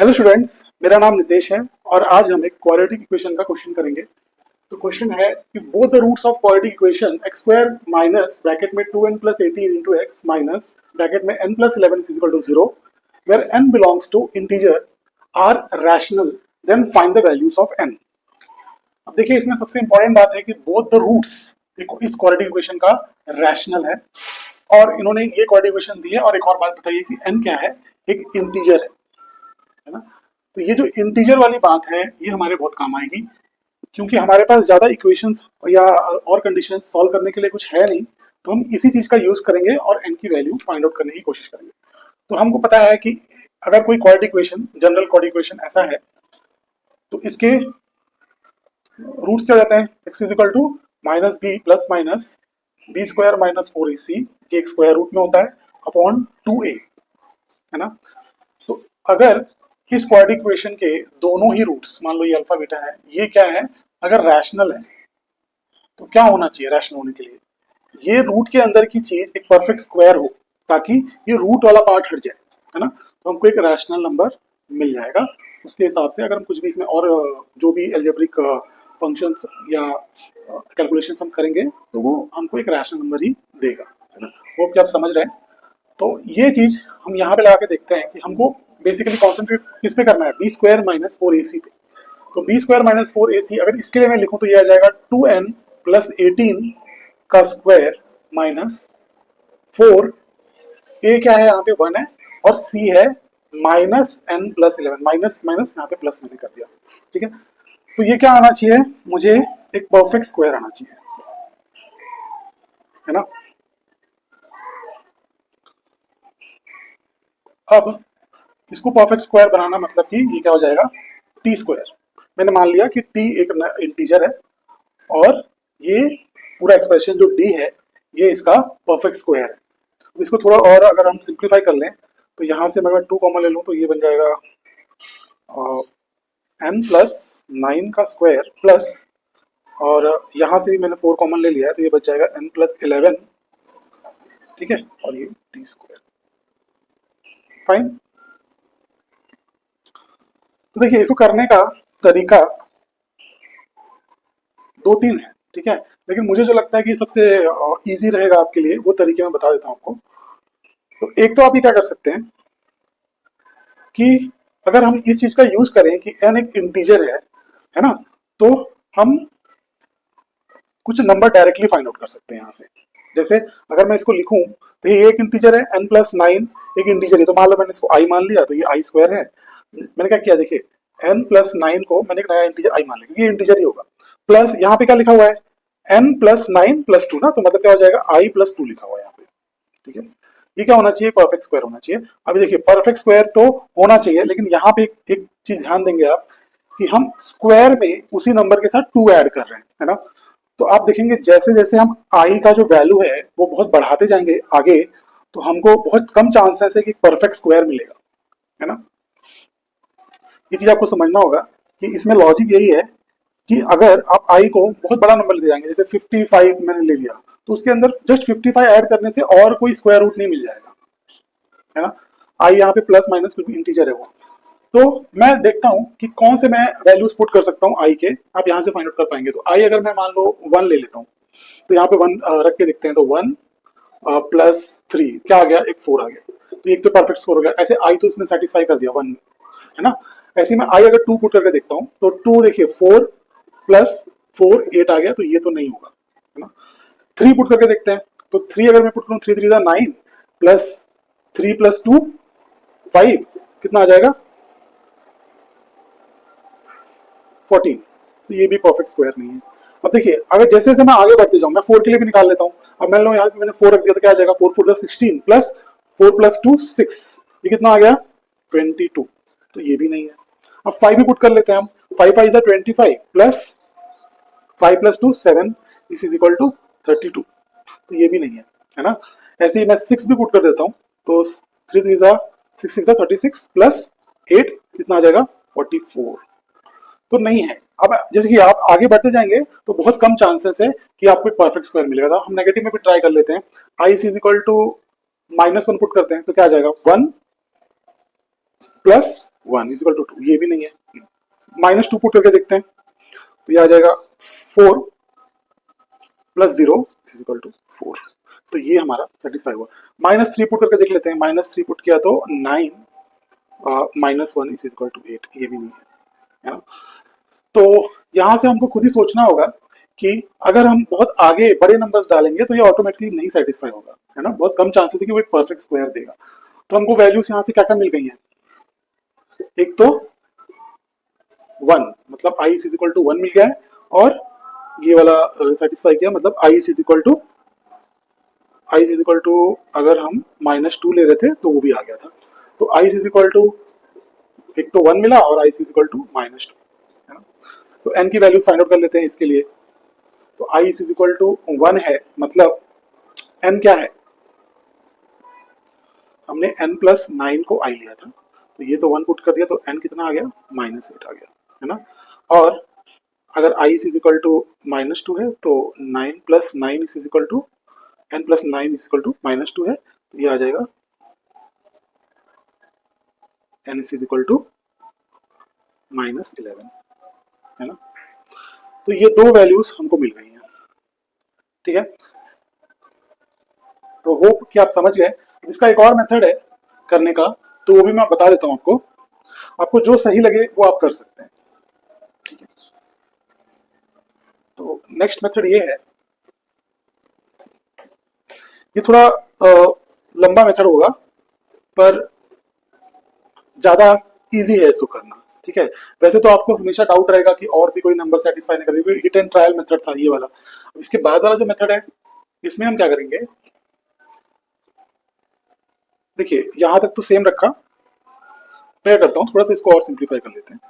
Hello students, मेरा नाम नितेश है और आज हम एक क्वाड्रेटिक इक्वेशन का क्वेश्चन करेंगे। तो क्वेश्चन है कि both the roots of quadratic equation x square minus bracket में 2n plus 18 into x minus bracket में n plus 11 is equal to 0 where n belongs to integer are rational, then find the values of n। अब देखिए, इसमें सबसे important बात है कि both the roots इस क्वाड्रेटिक इक्वेशन का रैशनल है और इन्होंने ये क्वाड्रेटिक इक्वेशन दी है। और एक और बात बताइए कि n क्या है, एक इंटीजर है ना। तो ये जो इंटीजर वाली बात है ये हमारे बहुत काम आएगी, क्योंकि हमारे पास ज्यादा इक्वेशंस या और कंडीशंस सॉल्व करने के लिए कुछ है नहीं। तो हम इसी चीज का यूज करेंगे और n की वैल्यू फाइंड आउट करने की कोशिश करेंगे। तो हमको पता है कि अगर कोई quadratic equation, general quadratic equation ऐसा है तो इसके रूट्स क्या हो जाते हैं, x is equal to minus B plus minus B square minus 4ac, ये एक स्क्वायर रूट में होता है अपॉन 2a, है ना। तो अगर इस क्वाड्रेटिक इक्वेशन के दोनों ही रूट्स, मान लो ये अल्फा बीटा है, ये क्या है, अगर रैशनल है तो क्या होना चाहिए रैशनल होने के लिए, ये रूट के अंदर की चीज एक परफेक्ट स्क्वायर हो ताकि ये रूट वाला पार्ट हट जाए, है ना। तो हमको एक रैशनल नंबर मिल जाएगा। उसके हिसाब से अगर हम कुछ भी इसमें और जो भी एल्जेब्रिक फंक्शंस या कैलकुलेशन हम करेंगे तो वो हमको एक रैशनल नंबर ही देगा, है ना। वो क्या आप समझ रहे हैं। तो ये चीज हम यहाँ पे लगा के देखते हैं कि हमको बेसिकली कॉन्सेंट्रेट किस पे करना है, बी स्क्वायर माइनस 4ac पे। तो बी स्क्वायर माइनस 4ac अगर इसके लिए मैं लिखूं तो ये आ जाएगा 2n प्लस 18 का स्क्वायर माइनस 4, ए क्या है यहाँ पे 1 है और सी है minus n plus 11, minus minus यहाँ पे प्लस मैंने कर दिया, ठीक है। तो ये क्या आना चाहिए, मुझे एक परफेक्ट स्क्वायर आना चाहिए, है ना। अब इसको परफेक्ट स्क्वायर बनाना मतलब कि ये क्या हो जाएगा, टी स्क्वायर। मैंने मान लिया कि टी एक इंटीजर है और ये पूरा एक्सप्रेशन जो डी है ये इसका परफेक्ट स्क्वायर है। अब इसको थोड़ा और अगर हम सिंप्लीफाई कर लें तो यहाँ से मैं 2 कॉमन ले लूँ तो ये बन जाएगा n प्लस 9 का स्क्वायर प्लस, और यहाँ से भी मैंने 4 कॉमन ले लिया है तो ये बच जाएगा n प्लस 11, ठीक है, और ये टी स्क्वायर। फाइन। तो देखिए, इसको करने का तरीका 2-3 है, ठीक है, लेकिन मुझे जो लगता है कि सबसे इजी रहेगा आपके लिए वो तरीके मैं बता देता हूँ आपको। तो एक तो आप ये क्या कर सकते हैं कि अगर हम इस चीज का यूज करें कि n एक इंटीजर है ना, तो हम कुछ नंबर डायरेक्टली फाइंड आउट कर सकते हैं यहाँ से। जैसे अगर मैं इसको लिखूं तो ये एक इंटीजर है, n प्लस 9 एक इंटीजर है, तो मान लो मैंने इसको i मान लिया तो ये i स्क्वायर है। मैंने क्या किया, देखिए n प्लस 9 को मैंने एक नया इंटीजर i मान लिया क्योंकि ये इंटीजर ही होगा, प्लस यहाँ पे क्या लिखा हुआ है n प्लस 9 प्लस 2 ना, तो मतलब क्या हो जाएगा i प्लस 2 लिखा हुआ है यहाँ पे, ठीक है। ये क्या होना चाहिए, परफेक्ट स्क्वायर होना चाहिए। अभी देखिए परफेक्ट स्क्वायर तो होना चाहिए, लेकिन यहाँ पे एक चीज ध्यान देंगे आप कि हम स्क्वायर में उसी नंबर के साथ 2 ऐड कर रहे हैं, है ना। तो आप देखेंगे जैसे जैसे हम i का जो वैल्यू है वो बहुत बढ़ाते जाएंगे आगे, तो हमको बहुत कम चांसेस है कि परफेक्ट स्क्वायर मिलेगा, है ना। ये चीज आपको समझना होगा कि इसमें लॉजिक यही है कि अगर आप i को बहुत बड़ा नंबर ले जाएंगे, जैसे 55 मैंने ले लिया, तो उसके अंदर जस्ट 55 ऐड करने से और कोई स्क्वायर रूट नहीं मिल जाएगा, है ना। i यहाँ पे प्लस माइनस कुछ भी इंटीजर है वो। तो मैं देखता हूँ कि कौन से मैं वैल्यूज पुट कर सकता हूँ i के, आप यहाँ से फाइंड आउट कर पाएंगे। तो i अगर मैं मान लो 1 ले लेता हूँ तो यहाँ पे 1 रख के देखते हैं, तो 1 प्लस 3 क्या आ गया, एक 4 आ गया, तो एक तो परफेक्ट स्कोर हो गया। ऐसे i तो इसने सेटिस्फाई कर दिया 1, है ना। ऐसे में i अगर 2 पुट करके देखता हूँ तो 2 देखिए 4 प्लस 4 8 आ गया, तो ये तो नहीं होगा, है ना। 3 पुट करके देखते हैं, तो 3 अगर मैं पुट करूँ 3 3 9 प्लस 3 प्लस 2 5, कितना आ जाएगा 14, तो ये भी परफेक्ट स्क्वायर नहीं है। अब देखिए अगर जैसे जैसे मैं आगे बढ़ते जाऊँ, मैं 4 के लिए भी निकाल लेता हूँ। अब मान लो यहाँ पे मैंने 4 रख दिया तो क्या आ जाएगा, 4 4 16 प्लस 4 प्लस 2 6, ये कितना आ गया 22, तो ये भी नहीं है। अब 5 भी पुट कर लेते हैं हम, 5 5 is 25 plus 5 plus 2 7 is equal to 32, तो ये भी नहीं है ना। ऐसे ही मैं 6 भी पुट कर देता हूँ, तो 3 6 6 36 प्लस 8 कितना आ जाएगा 44, तो नहीं है। अब जैसे कि आप आगे बढ़ते जाएंगे तो बहुत कम चांसेस है कि आपको एक परफेक्ट स्क्वायर मिलेगा। तो हम नेगेटिव में भी ट्राई कर लेते हैं, i is equal to -1 put करते हैं तो क्या आ जाएगा 1 प्लस 1 इज इक्वल टू 2, ये भी नहीं है। -2 पुट करके देखते हैं, तो ये आ जाएगा 4 प्लस 0 इज इक्वल टू 4। तो ये हमारा सेटिस्फाई हुआ। -3 पुट करके देख लेते हैं, -3 पुट किया तो 9 -1 इज इक्वल टू 8, ये भी नहीं है ना। तो यहाँ से हमको खुद ही सोचना होगा कि अगर हम बहुत आगे बड़े नंबर्स डालेंगे तो ये ऑटोमेटिकली नहीं सेटिस्फाई होगा, है ना। बहुत कम चांसेस है कि वो एक परफेक्ट स्क्वायर देगा। तो हमको वैल्यूज यहाँ से क्या क्या मिल गई हैं। एक तो 1, मतलब i इज इक्वल टू 1 मिल गया है, और ये वाला सेटिस्फाई किया, मतलब i इज इक्वल टू अगर हम -2 ले रहे थे तो वो भी आ गया था। तो i इज इक्वल टू एक तो 1 मिला और i इज इक्वल टू -2, है ना। तो n की वैल्यूज फाइंड आउट कर लेते हैं इसके लिए। तो i इज इक्वल टू 1 है, मतलब n क्या है, हमने n प्लस 9 को i लिया था, तो ये तो 1 पुट कर दिया, तो n कितना आ गया, -8 आ गया, है ना। और अगर i इज इक्वल टू -2 है तो 9 plus 9 is equal to n plus 9 is equal to -2 है, तो ये आ जाएगा n इज इक्वल टू -11, है ना। तो ये दो वैल्यूज हमको मिल गई हैं, ठीक है। तो होप कि आप समझ गए। इसका एक और मेथड है करने का, तो वो भी मैं बता देता हूँ आपको। आपको जो सही लगे वो आप कर सकते हैं, ठीक है। तो नेक्स्ट मेथड ये है, ये थोड़ा लंबा मेथड होगा पर ज्यादा इजी है इसको करना, ठीक है। वैसे तो आपको हमेशा डाउट रहेगा कि और भी कोई नंबर सेटिस्फाई नहीं करेगा, हिट एंड ट्रायल मेथड था ये वाला। इसके बाद वाला जो मेथड है, इसमें हम क्या करेंगे, देखिए यहां तक तो सेम रखा, मैं करता हूँ थोड़ा सा इसको और सिंप्लीफाई कर लेते हैं।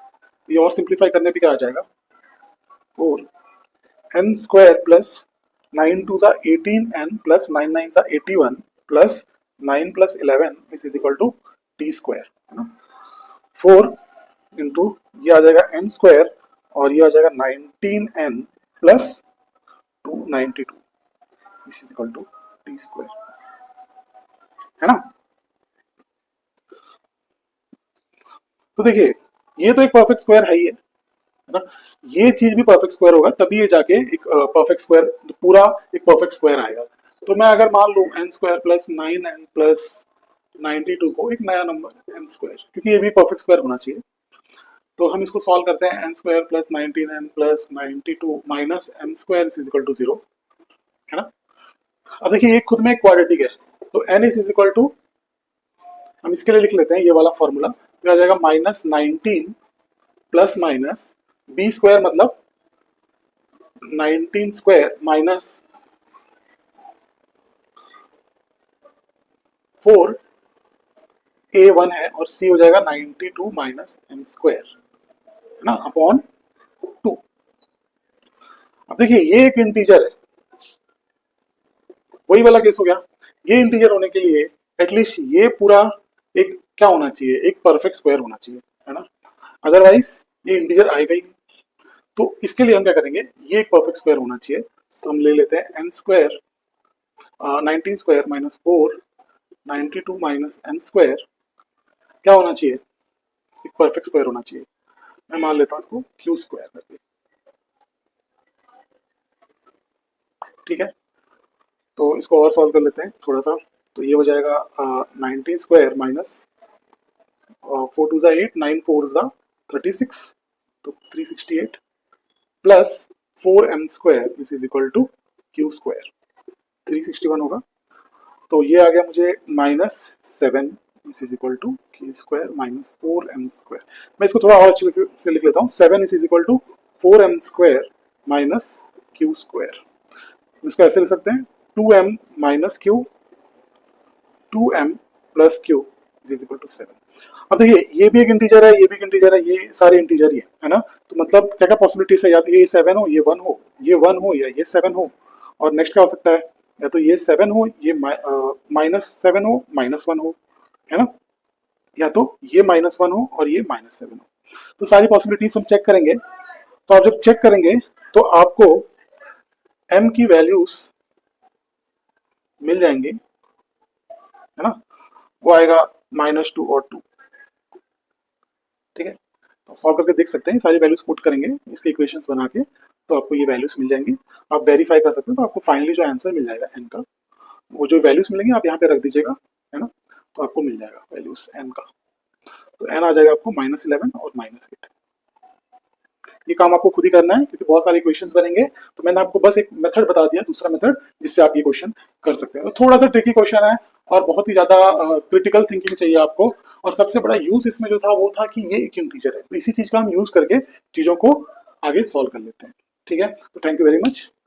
ये और सिंप्लीफाई करने पे क्या आ जाएगा, 4 n स्क्वायर प्लस 9 टू ज़ा 18n प्लस 9 9 ज़ा 81 plus 9 plus 11 is equal to T square, है ना। 4 इंटू ये आ जाएगा n स्क्वायर, और ये आ जाएगा 19n plus 292 is equal to T square, है ना। तो देखिए ये तो एक परफेक्ट स्क्वायर है ही है ना। ये चीज भी परफेक्ट स्क्वायर होगा तभी ये जाके एक परफेक्ट स्क्वायर, पूरा एक परफेक्ट स्क्वायर आएगा। तो मैं अगर मान लूं n square plus 9n plus 92 को एक नया नंबर n स्क्वायर, क्योंकि ये भी परफेक्ट स्क्वायर होना चाहिए, तो हम इसको सॉल्व करते हैं। n square plus 19n plus 92 minus m square is equal to 0, है ना। अब देखिए ये खुद में एक क्वाड्रेटिक है, तो n इज इक्वल टू, हम इसके लिए लिख लेते हैं ये वाला फॉर्मूला, तो आ जाएगा -19 प्लस माइनस बी स्क्वायर, मतलब 19 स्क्वायर माइनस 4 a1 है, और c हो जाएगा 92 माइनस m स्क्वायर, है ना, अपॉन 2। अब देखिए ये एक इंटीजर है, वही वाला केस हो गया। ये इंटीजर होने के लिए एटलीस्ट ये पूरा एक क्या होना चाहिए, एक परफेक्ट स्क्वायर होना चाहिए, है ना। अदरवाइज ये इंटीजर आएगा ही नहीं। तो इसके लिए हम क्या करेंगे, ये एक परफेक्ट स्क्वायर होना चाहिए, तो हम ले लेते हैं n square 19 square minus 4 92 minus n square क्या होना चाहिए, एक परफेक्ट स्क्वायर होना चाहिए। मैं मान लेता हूँ इसको क्यू स्क्वायर करके, ठीक है। तो इसको और सॉल्व कर लेते हैं थोड़ा सा। तो ये हो जाएगा 19 स्क्वायर माइनस 4 टू ज़ा 8 9 4 ज़ा 36, तो 368 plus 4m square is equal to Q square 361 होगा। तो ये आ गया मुझे -7 is equal to Q square minus 4m square. मैं इसको थोड़ा और अच्छे से लिख लेता हूँ, 7 is equal to 4m square minus Q square. इसको ऐसे लिख सकते हैं 2m minus Q 2m plus Q is equal to 7। अब देखिए ये भी एक इंटीजर है, ये भी एक इंटीजर है, ये सारे इंटीजर ही है ना। तो मतलब क्या क्या पॉसिबिलिटीज है, या तो ये 7 हो, ये 1 हो, ये 1 हो, या ये 7 हो। और नेक्स्ट क्या हो सकता है, या तो ये 7 हो, ये -7 हो, -1 हो, है ना, या तो ये -1 हो और ये -7 हो। तो सारी पॉसिबिलिटीज हम चेक करेंगे। तो आप जब चेक करेंगे तो आपको m की वैल्यूज मिल जाएंगी, है ना। वो आएगा -2 और 2, सॉल्व करके देख सकते हैं, सारी वैल्यूज पुट करेंगे इसके इक्वेशंस बना के, तो आपको ये वैल्यूज मिल जाएंगी। आप वेरीफाई कर सकते हैं, तो आपको फाइनली जो आंसर मिल जाएगा एन का, वो जो वैल्यूज मिलेंगे आप यहाँ पे रख दीजिएगा, है ना, तो आपको मिल जाएगा वैल्यूज एन का। तो एन आ जाएगा आपको -11 और -8। ये काम आपको खुद ही करना है क्योंकि बहुत सारे क्वेश्चंस बनेंगे, तो मैंने आपको बस एक मेथड बता दिया, दूसरा मेथड जिससे आप ये क्वेश्चन कर सकते हैं। तो थोड़ा सा ट्रिकी क्वेश्चन है और बहुत ही ज्यादा क्रिटिकल थिंकिंग चाहिए आपको, और सबसे बड़ा यूज इसमें जो था वो था कि ये एक इंटीजर है, तो इसी चीज का हम यूज करके चीजों को आगे सॉल्व कर लेते हैं। ठीक है, तो थैंक यू वेरी मच।